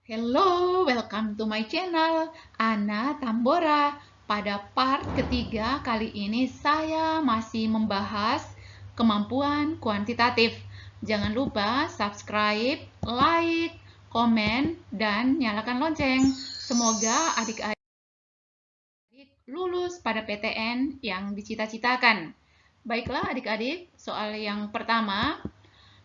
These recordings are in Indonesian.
Hello, welcome to my channel, Ana Tambora. Pada part ketiga kali ini saya masih membahas kemampuan kuantitatif. Jangan lupa subscribe, like, komen, dan nyalakan lonceng. Semoga adik-adik lulus pada PTN yang dicita-citakan. Baiklah adik-adik, soal yang pertama.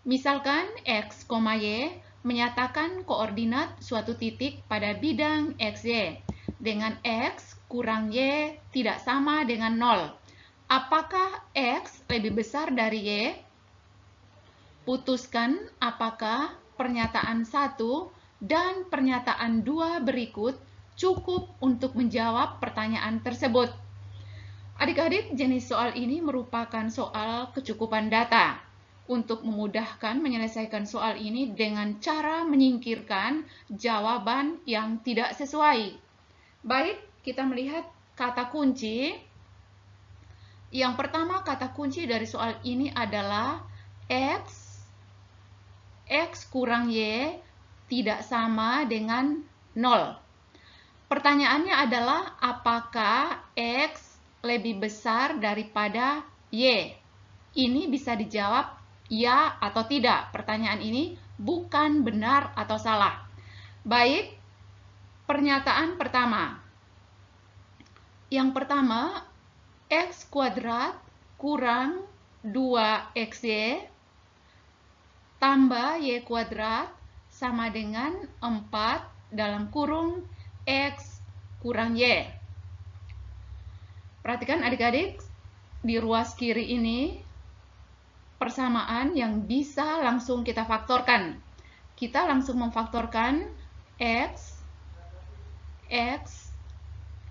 Misalkan X, Y menyatakan koordinat suatu titik pada bidang XY dengan X kurang Y tidak sama dengan 0. Apakah X lebih besar dari Y? Putuskan apakah pernyataan 1 dan pernyataan 2 berikut cukup untuk menjawab pertanyaan tersebut. Adik-adik, jenis soal ini merupakan soal kecukupan data. Untuk memudahkan menyelesaikan soal ini dengan cara menyingkirkan jawaban yang tidak sesuai. Baik, kita melihat kata kunci. Yang pertama, kata kunci dari soal ini adalah X kurang Y tidak sama dengan 0. Pertanyaannya adalah apakah X lebih besar daripada Y? Ini bisa dijawab ya atau tidak. Pertanyaan ini bukan benar atau salah. Baik, pernyataan pertama. Yang pertama, X kuadrat kurang 2XY tambah Y kuadrat sama dengan 4 dalam kurung X kurang Y. Perhatikan adik-adik, di ruas kiri ini persamaan yang bisa langsung kita faktorkan. Kita langsung memfaktorkan X,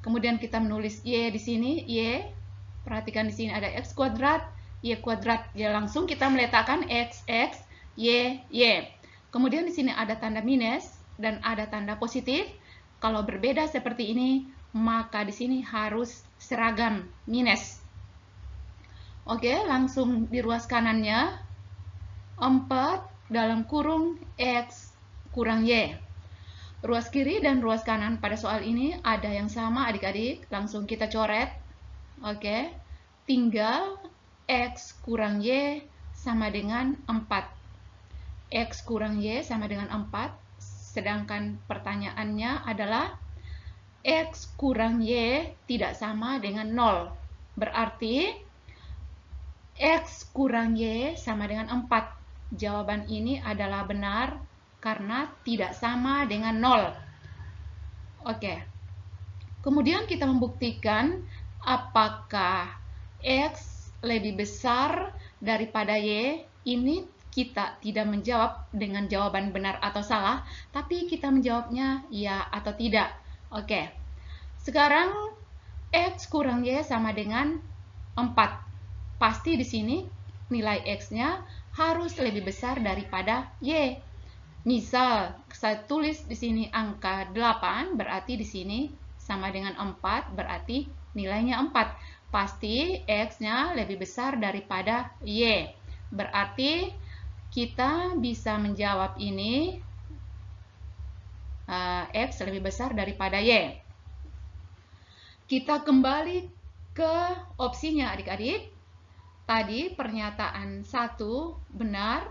kemudian kita menulis Y di sini, Y. Perhatikan di sini ada X kuadrat, Y kuadrat. Ya, langsung kita meletakkan X, Y. Kemudian di sini ada tanda minus dan ada tanda positif. Kalau berbeda seperti ini, maka di sini harus seragam minus. Oke, langsung di ruas kanannya 4 dalam kurung X kurang Y. Ruas kiri dan ruas kanan pada soal ini ada yang sama adik-adik. Langsung kita coret. Oke, tinggal X kurang Y sama dengan 4. X kurang Y sama dengan 4. Sedangkan pertanyaannya adalah X kurang Y tidak sama dengan 0. Berarti X kurang Y sama dengan 4. Jawaban ini adalah benar karena tidak sama dengan 0. Oke. Kemudian kita membuktikan apakah X lebih besar daripada Y. Ini kita tidak menjawab dengan jawaban benar atau salah, tapi kita menjawabnya ya atau tidak. Oke. Sekarang X kurang Y sama dengan 4. Pasti di sini nilai X-nya harus lebih besar daripada Y. Misal, saya tulis di sini angka 8, berarti di sini sama dengan 4, berarti nilainya 4. Pasti X-nya lebih besar daripada Y. Berarti kita bisa menjawab ini X lebih besar daripada Y. Kita kembali ke opsinya adik-adik. Tadi pernyataan 1 benar.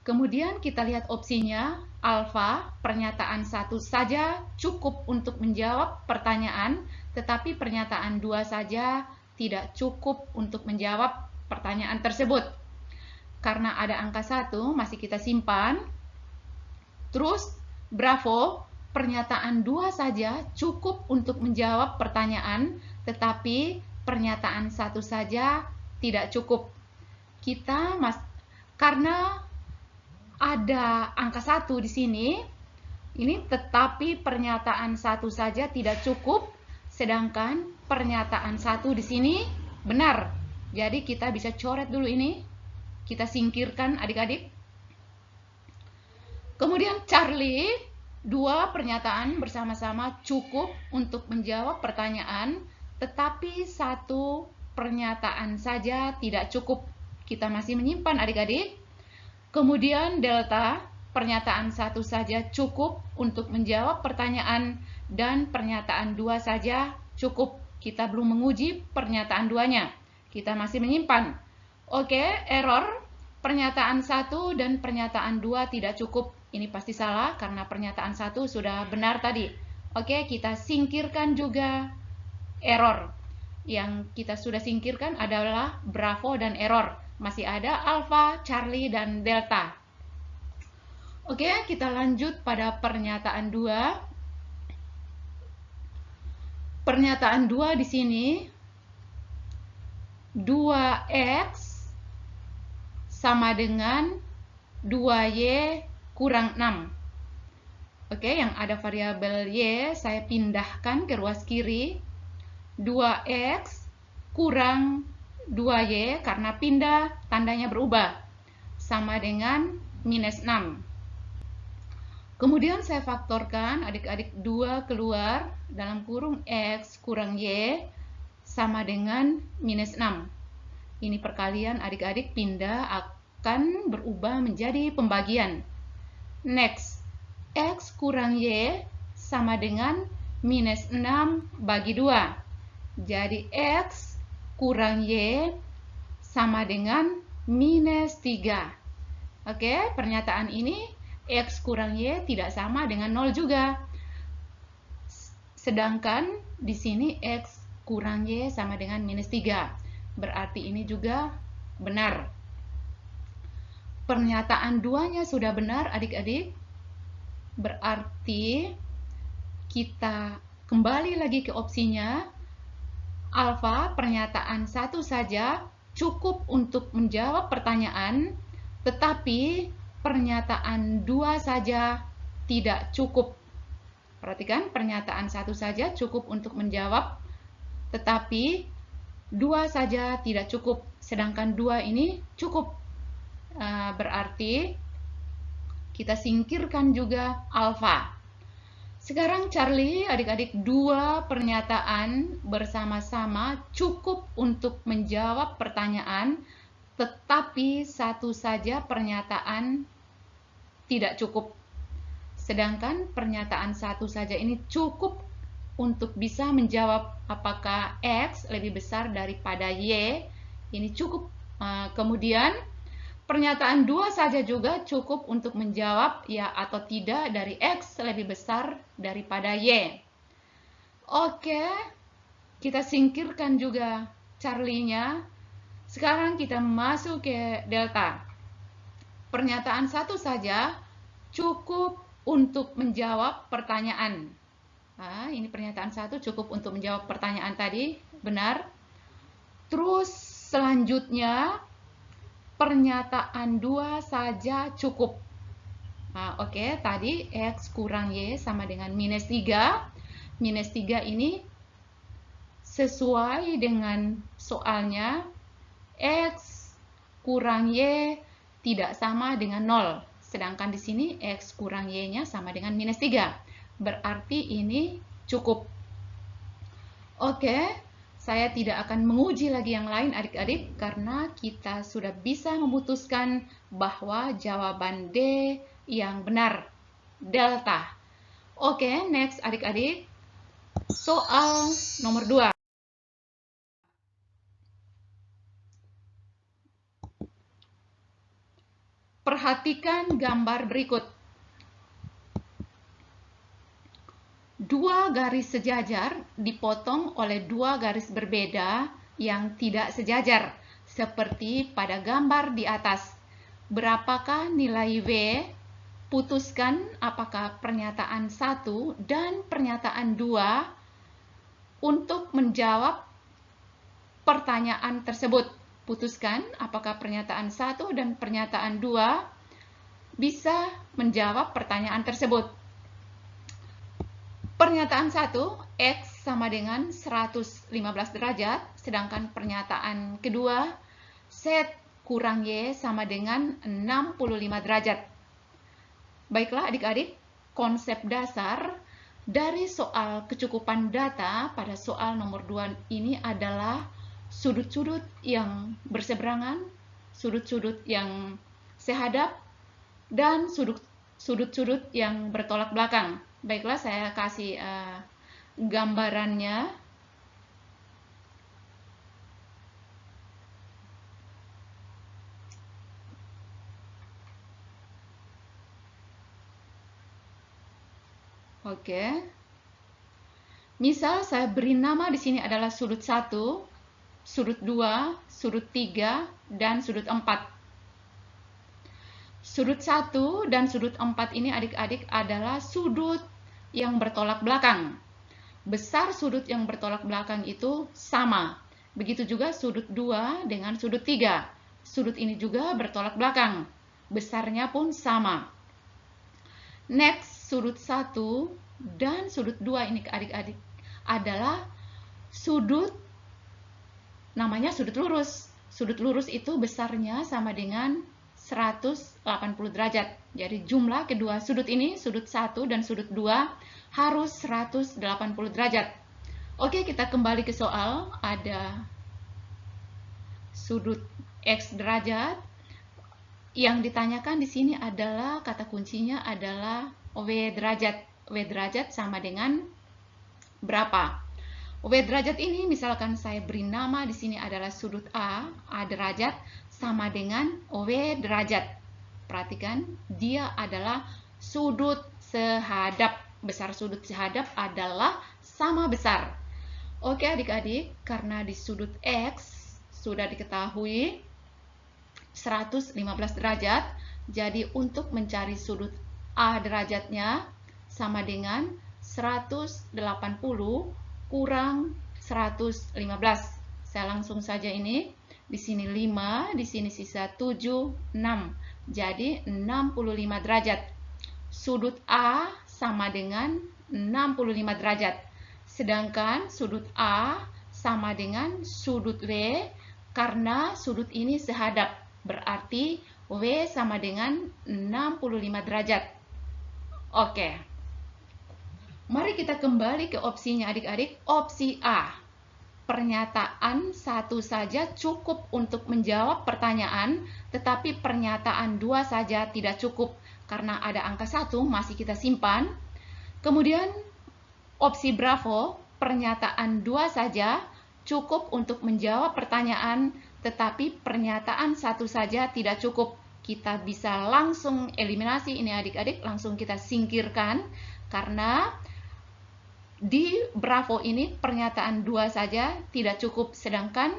Kemudian kita lihat opsinya, alfa, pernyataan 1 saja cukup untuk menjawab pertanyaan, tetapi pernyataan 2 saja tidak cukup untuk menjawab pertanyaan tersebut. Karena ada angka 1, masih kita simpan. Terus, bravo, pernyataan 2 saja cukup untuk menjawab pertanyaan, tetapi pernyataan 1 saja tidak cukup. Karena ada angka 1 di sini, ini tetapi pernyataan 1 saja tidak cukup, sedangkan pernyataan 1 di sini benar. Jadi kita bisa coret dulu ini, kita singkirkan adik-adik. Kemudian Charlie, 2 pernyataan bersama-sama cukup untuk menjawab pertanyaan, tetapi 1 pernyataan saja tidak cukup. Kita masih menyimpan adik-adik. Kemudian delta, pernyataan 1 saja cukup untuk menjawab pertanyaan dan pernyataan 2 saja cukup. Kita belum menguji pernyataan 2-nya. Kita masih menyimpan. Oke, error. Pernyataan 1 dan pernyataan 2 tidak cukup. Ini pasti salah karena pernyataan 1 sudah benar tadi. Oke, kita singkirkan juga error. Yang kita sudah singkirkan adalah Bravo dan error. Masih ada Alpha, Charlie, dan Delta. Oke, kita lanjut pada pernyataan 2. Pernyataan 2 di sini 2x sama dengan 2y kurang 6. Oke, yang ada variabel y saya pindahkan ke ruas kiri. 2x kurang 2y karena pindah tandanya berubah sama dengan minus 6. Kemudian saya faktorkan adik-adik 2 keluar dalam kurung x kurang y sama dengan minus 6. Ini perkalian adik-adik pindah akan berubah menjadi pembagian. Next, x kurang y sama dengan minus 6 bagi 2. Jadi x kurang y sama dengan minus 3. Oke, pernyataan ini x kurang y tidak sama dengan 0 juga. Sedangkan di sini x kurang y sama dengan minus 3. Berarti ini juga benar. Pernyataan 2-nya sudah benar adik-adik. Berarti kita kembali lagi ke opsinya. Alpha, pernyataan 1 saja cukup untuk menjawab pertanyaan, tetapi pernyataan 2 saja tidak cukup. Perhatikan, pernyataan 1 saja cukup untuk menjawab, tetapi 2 saja tidak cukup. Sedangkan 2 ini cukup. Berarti kita singkirkan juga alfa. Sekarang Charlie, adik-adik, 2 pernyataan bersama-sama cukup untuk menjawab pertanyaan, tetapi 1 saja pernyataan tidak cukup. Sedangkan pernyataan 1 saja ini cukup untuk bisa menjawab apakah X lebih besar daripada Y. Ini cukup. Kemudian pernyataan 2 saja juga cukup untuk menjawab ya atau tidak dari X lebih besar daripada Y. Oke, kita singkirkan juga Charlie-nya. Sekarang kita masuk ke delta. Pernyataan 1 saja cukup untuk menjawab pertanyaan. Ini pernyataan 1 cukup untuk menjawab pertanyaan tadi, benar. Terus selanjutnya pernyataan 2 saja cukup. Oke, tadi X kurang Y sama dengan minus 3. Minus 3 ini sesuai dengan soalnya. X kurang Y tidak sama dengan 0. Sedangkan di sini X kurang Y-nya sama dengan minus 3. Berarti ini cukup. Oke. Saya tidak akan menguji lagi yang lain adik-adik karena kita sudah bisa memutuskan bahwa jawaban D yang benar, delta. Oke, next adik-adik. Soal nomor 2. Perhatikan gambar berikut. 2 garis sejajar dipotong oleh 2 garis berbeda yang tidak sejajar, seperti pada gambar di atas. Berapakah nilai V? Putuskan apakah pernyataan 1 dan pernyataan 2 untuk menjawab pertanyaan tersebut. Putuskan apakah pernyataan 1 dan pernyataan 2 bisa menjawab pertanyaan tersebut. Pernyataan 1, X sama dengan 115 derajat, sedangkan pernyataan kedua, Z kurang Y sama dengan 65 derajat. Baiklah adik-adik, konsep dasar dari soal kecukupan data pada soal nomor 2 ini adalah sudut-sudut yang berseberangan, sudut-sudut yang sehadap, dan sudut-sudut yang bertolak belakang. Baiklah, saya kasih gambarannya. Oke. Misal saya beri nama di sini adalah sudut 1, sudut 2, sudut 3, dan sudut 4. Sudut 1 dan sudut 4 ini adik-adik adalah sudut yang bertolak belakang. Besar sudut yang bertolak belakang itu sama. Begitu juga sudut 2 dengan sudut 3. Sudut ini juga bertolak belakang. Besarnya pun sama. Next, sudut 1 dan sudut 2 ini adik-adik adalah sudut, namanya sudut lurus. Sudut lurus itu besarnya sama dengan 180 derajat. Jadi jumlah kedua sudut ini, sudut 1 dan sudut 2 harus 180 derajat. Oke, kita kembali ke soal. Ada sudut X derajat. Yang ditanyakan di sini adalah kata kuncinya adalah W derajat. W derajat sama dengan berapa? W derajat ini misalkan saya beri nama di sini adalah sudut A derajat sama dengan W derajat. Perhatikan, dia adalah sudut sehadap. Besar sudut sehadap adalah sama besar. Oke adik-adik, karena di sudut X sudah diketahui 115 derajat, jadi untuk mencari sudut A derajatnya sama dengan 180 kurang 115. Saya langsung saja ini. Di sini 5, di sini sisa 7, 6. Jadi 65 derajat. Sudut A sama dengan 65 derajat. Sedangkan sudut A sama dengan sudut W karena sudut ini sehadap. Berarti W sama dengan 65 derajat. Oke. Mari kita kembali ke opsinya adik-adik. Opsi A. Pernyataan 1 saja cukup untuk menjawab pertanyaan, tetapi pernyataan 2 saja tidak cukup. Karena ada angka 1 masih kita simpan. Kemudian opsi Bravo. Pernyataan 2 saja cukup untuk menjawab pertanyaan, tetapi pernyataan 1 saja tidak cukup. Kita bisa langsung eliminasi ini adik-adik, langsung kita singkirkan. Karena di Bravo ini pernyataan 2 saja tidak cukup, sedangkan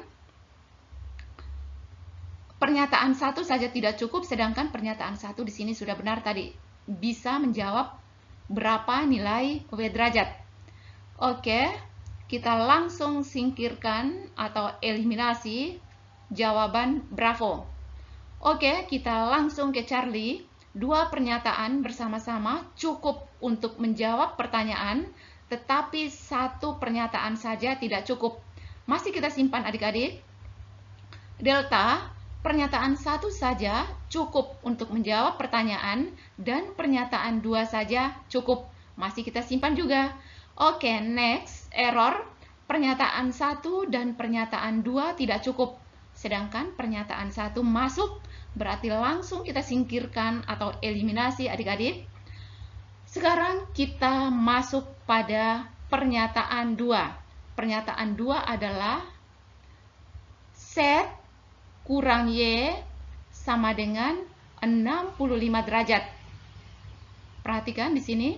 pernyataan 1 saja tidak cukup, sedangkan pernyataan 1 di sini sudah benar tadi. Bisa menjawab berapa nilai W derajat. Oke, kita langsung singkirkan atau eliminasi jawaban Bravo. Oke, kita langsung ke Charlie. 2 pernyataan bersama-sama cukup untuk menjawab pertanyaan, tetapi 1 pernyataan saja tidak cukup. Masih kita simpan adik-adik. Delta, pernyataan 1 saja cukup untuk menjawab pertanyaan, dan pernyataan 2 saja cukup. Masih kita simpan juga. Oke, next, error. Pernyataan 1 dan pernyataan 2 tidak cukup. Sedangkan pernyataan 1 masuk, berarti langsung kita singkirkan atau eliminasi adik-adik. Sekarang kita masuk pada pernyataan 2. Pernyataan 2 adalah Z kurang Y sama dengan 65 derajat. Perhatikan di sini.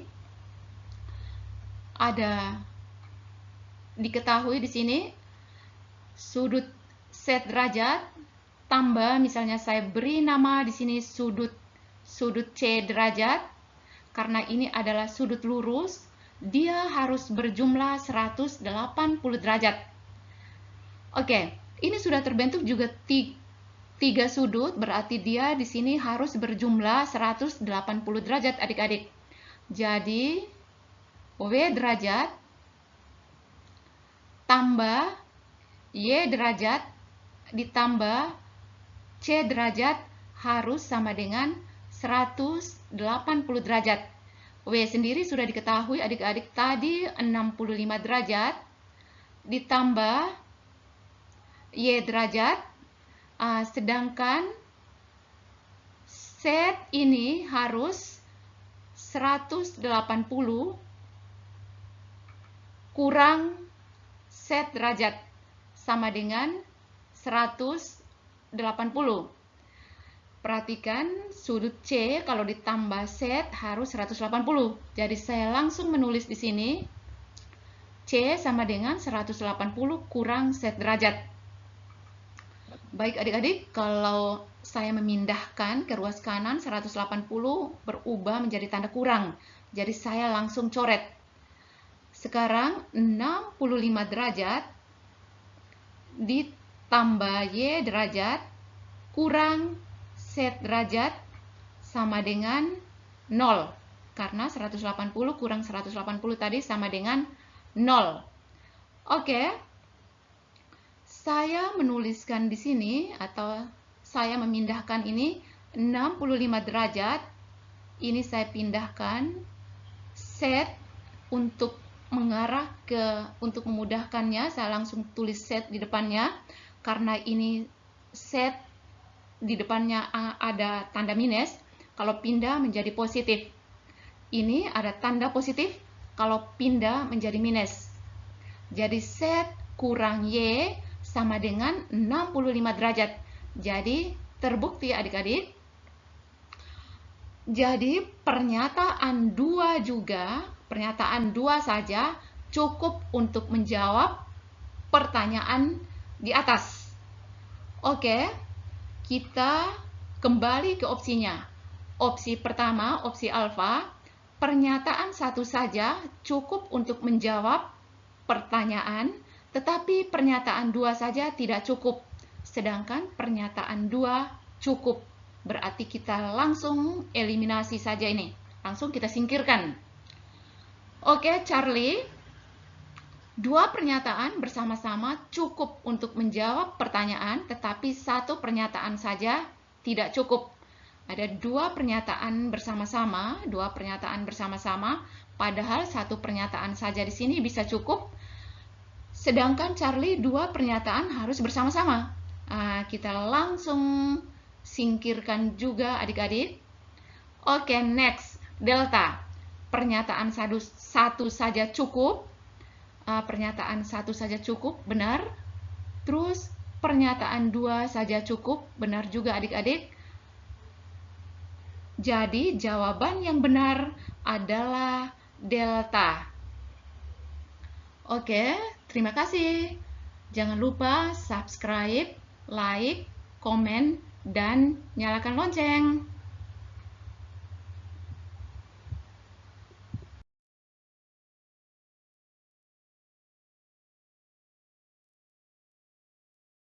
Ada diketahui di sini sudut Z derajat tambah, misalnya saya beri nama di sini sudut C derajat. Karena ini adalah sudut lurus, dia harus berjumlah 180 derajat. Oke, ini sudah terbentuk juga 3 sudut, berarti dia di sini harus berjumlah 180 derajat adik-adik. Jadi, W derajat tambah Y derajat ditambah C derajat harus sama dengan 180 derajat. W sendiri sudah diketahui adik-adik tadi 65 derajat ditambah Y derajat, sedangkan Z ini harus 180 kurang set derajat sama dengan 180. Perhatikan sudut C kalau ditambah set harus 180. Jadi saya langsung menulis di sini C sama dengan 180 kurang set derajat. Baik adik-adik, kalau saya memindahkan ke ruas kanan 180 berubah menjadi tanda kurang. Jadi saya langsung coret. Sekarang 65 derajat ditambah Y derajat kurang set derajat sama dengan 0. Karena 180 kurang 180 tadi sama dengan 0. Oke. Saya menuliskan di sini atau saya memindahkan ini 65 derajat. Ini saya pindahkan set untuk mengarah untuk memudahkannya, saya langsung tulis set di depannya karena ini set di depannya ada tanda minus. Kalau pindah menjadi positif, ini ada tanda positif. Kalau pindah menjadi minus, jadi set kurang Y sama dengan 65 derajat. Jadi terbukti adik-adik. Jadi pernyataan 2 juga, pernyataan 2 saja cukup untuk menjawab pertanyaan di atas. Oke, kita kembali ke opsinya. Opsi pertama, opsi alfa, pernyataan 1 saja cukup untuk menjawab pertanyaan, tetapi pernyataan 2 saja tidak cukup. Sedangkan pernyataan 2 cukup. Berarti kita langsung eliminasi saja ini. Langsung kita singkirkan. Oke, Charlie. 2 pernyataan bersama-sama cukup untuk menjawab pertanyaan, tetapi 1 pernyataan saja tidak cukup. Ada 2 pernyataan bersama-sama, padahal 1 pernyataan saja di sini bisa cukup. Sedangkan Charlie 2 pernyataan harus bersama-sama. Kita langsung singkirkan juga adik-adik. Oke, next. Delta. Pernyataan 1 saja cukup. Pernyataan 1 saja cukup, benar. Terus pernyataan 2 saja cukup, benar juga adik-adik. Jadi jawaban yang benar adalah delta. Oke, terima kasih. Jangan lupa subscribe, like, komen, dan nyalakan lonceng.